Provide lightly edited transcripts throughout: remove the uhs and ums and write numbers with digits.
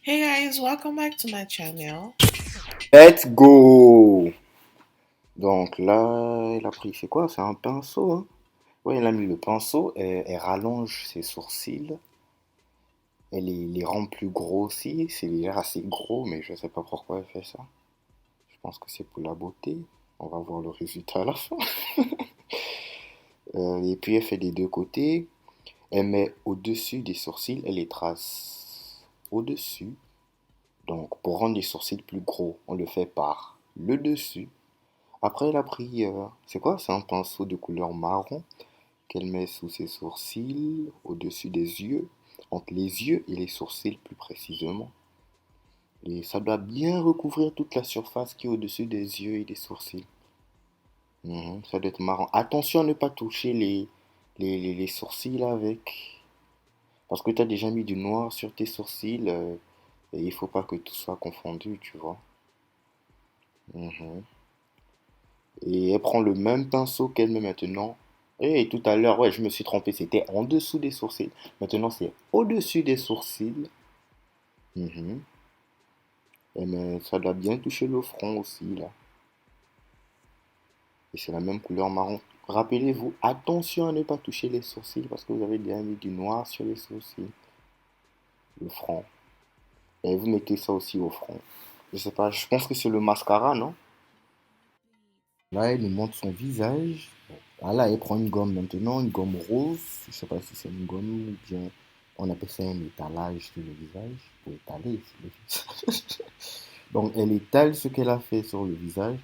Hey guys, welcome back to my channel. Let's go! Donc là, elle a pris, c'est quoi? C'est un pinceau, hein? Ouais, elle a mis le pinceau, elle rallonge ses sourcils, elle les rend plus gros aussi, c'est déjà assez gros, mais je sais pas pourquoi elle fait ça. Je pense que c'est pour la beauté. On va voir le résultat à la fin. Et puis elle fait des deux côtés, elle met au-dessus des sourcils, elle les trace au-dessus. Donc pour rendre les sourcils plus gros, on le fait par le dessus. Après, elle a pris, c'est quoi? C'est un pinceau de couleur marron qu'elle met sous ses sourcils, au-dessus des yeux, entre les yeux et les sourcils plus précisément. Et ça doit bien recouvrir toute la surface qui est au-dessus des yeux et des sourcils. Ça doit être marrant. Attention à ne pas toucher les sourcils avec. Parce que tu as déjà mis du noir sur tes sourcils et il faut pas que tout soit confondu, tu vois. Mhm. Et elle prend le même pinceau qu'elle met maintenant. Et tout à l'heure, ouais, je me suis trompé, c'était en dessous des sourcils. Maintenant, c'est au-dessus des sourcils. Mhm. Mais ça doit bien toucher le front aussi, là. Et c'est la même couleur marron. Rappelez-vous, attention à ne pas toucher les sourcils parce que vous avez déjà mis du noir sur les sourcils, le front. Et vous mettez ça aussi au front. Je sais pas, je pense que c'est le mascara, non? Là, elle nous montre son visage. Ah là, elle prend une gomme maintenant, une gomme rose. Je sais pas si c'est une gomme ou bien on appelle ça un étalage sur le visage. Pour étaler sur le visage. Donc, elle étale ce qu'elle a fait sur le visage.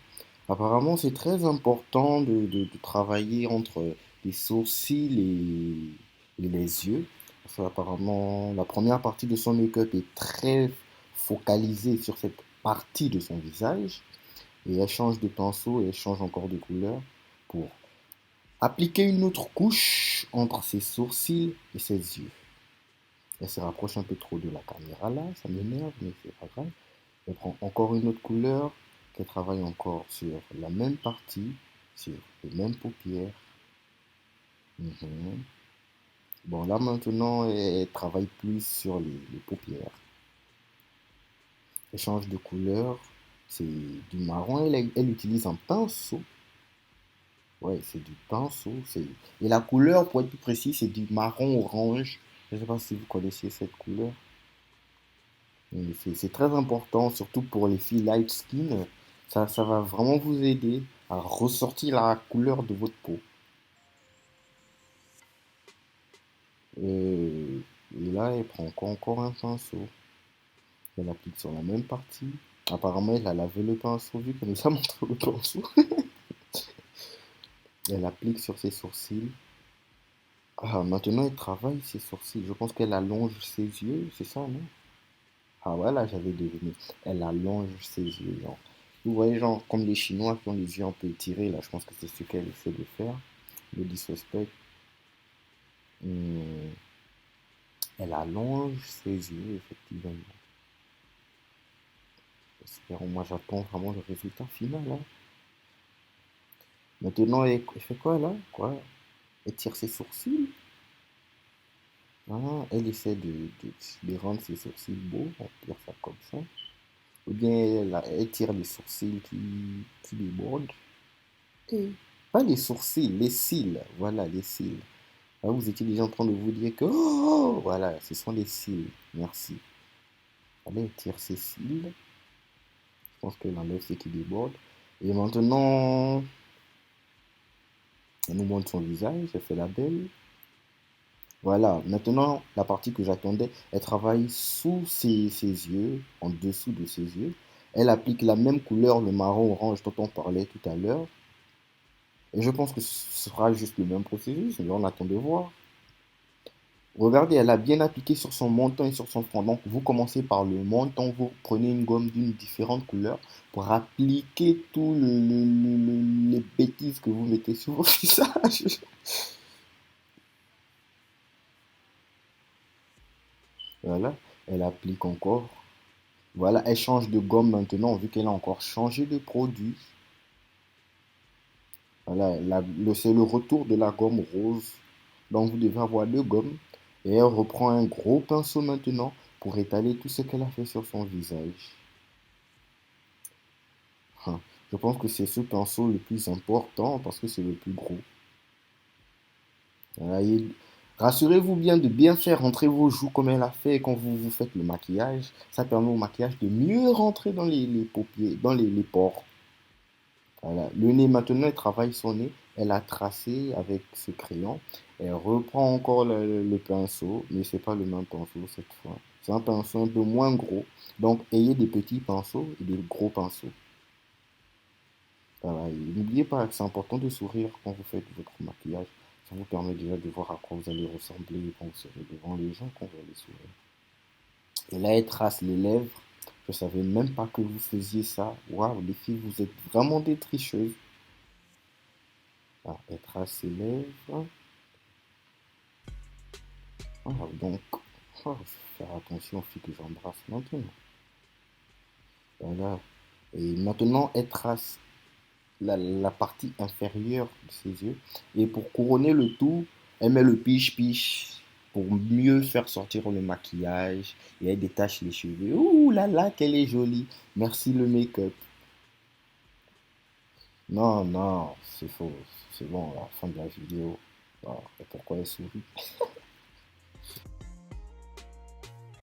Apparemment, c'est très important de travailler entre les sourcils et les yeux. Parce qu'apparemment, la première partie de son make-up est très focalisée sur cette partie de son visage. Et elle change de pinceau et elle change encore de couleur pour appliquer une autre couche entre ses sourcils et ses yeux. Elle se rapproche un peu trop de la caméra là, ça m'énerve, mais c'est pas grave. Elle prend encore une autre couleur qu'elle travaille encore sur la même partie, sur les mêmes paupières. Mhm. Bon, là maintenant, elle travaille plus sur les paupières. Elle change de couleur, c'est du marron. Elle utilise un pinceau. Ouais, c'est du pinceau. Et la couleur, pour être plus précis, c'est du marron orange. Je ne sais pas si vous connaissez cette couleur. Mais c'est très important, surtout pour les filles light skin. Ça va vraiment vous aider à ressortir la couleur de votre peau. Et, et là, elle prend encore un pinceau. Elle applique sur la même partie. Apparemment, elle a lavé le pinceau, vu qu'elle nous a montré le pinceau. Elle applique sur ses sourcils. Ah, maintenant, elle travaille ses sourcils. Je pense qu'elle allonge ses yeux, c'est ça, non? Ah voilà, j'avais deviné. Elle allonge ses yeux, genre. Vous voyez, genre, comme les Chinois qui ont les yeux un peu étirés, là, je pense que c'est ce qu'elle essaie de faire. Le disrespect. Hum, Elle allonge ses yeux, effectivement. Espérons, moi, j'attends vraiment le résultat final, là. Maintenant, elle fait quoi, là? Quoi? Elle tire ses sourcils? Ah, elle essaie de rendre ses sourcils beaux, on peut dire ça comme ça. Ou bien elle tire les sourcils qui débordent. Et pas les sourcils, les cils. Voilà, les cils. Là, vous étiez déjà en train de vous dire que, oh, voilà, ce sont les cils. Merci. Allez, elle tire ses cils. Je pense qu'elle enlève ce qui déborde. Et maintenant, elle nous montre son visage. Elle fait la belle. Voilà, maintenant, la partie que j'attendais, elle travaille sous ses yeux, en dessous de ses yeux. Elle applique la même couleur, le marron orange dont on parlait tout à l'heure. Et je pense que ce sera juste le même processus, mais on attend de voir. Regardez, elle a bien appliqué sur son menton et sur son front. Donc, vous commencez par le menton, vous prenez une gomme d'une différente couleur pour appliquer tout les bêtises que vous mettez sur vos visages. Voilà, elle applique encore. Voilà, elle change de gomme maintenant, vu qu'elle a encore changé de produit. Voilà, c'est le retour de la gomme rose. Donc, vous devez avoir deux gommes. Et elle reprend un gros pinceau maintenant pour étaler tout ce qu'elle a fait sur son visage. Hein. Je pense que c'est ce pinceau le plus important parce que c'est le plus gros. Voilà, rassurez-vous bien de bien faire rentrer vos joues comme elle a fait quand vous faites le maquillage. Ça permet au maquillage de mieux rentrer dans les paupières, dans les pores. Voilà. Le nez, maintenant, elle travaille son nez. Elle a tracé avec ce crayon. Elle reprend encore le pinceau, mais c'est pas le même pinceau cette fois. C'est un pinceau un peu moins gros. Donc, ayez des petits pinceaux et des gros pinceaux. Voilà. Et n'oubliez pas que c'est important de sourire quand vous faites votre maquillage. Ça vous permet déjà de voir à quoi vous allez ressembler quand vous serez devant les gens, quand vous allez sourire. Et là, elle trace les lèvres. Je savais même pas que vous faisiez ça. Waouh, les filles, vous êtes vraiment des tricheuses. Ah, elle trace ses lèvres. Ah, donc, oh, je vais faire attention aux filles que j'embrasse maintenant. Voilà. Et maintenant, elle trace la partie inférieure de ses yeux. Et pour couronner le tout, elle met le piche-piche pour mieux faire sortir le maquillage. Et elle détache les cheveux. Ouh là là, qu'elle est jolie. Merci le make-up. Non, non, c'est faux. C'est bon, à la fin de la vidéo. Ah, et pourquoi elle sourit?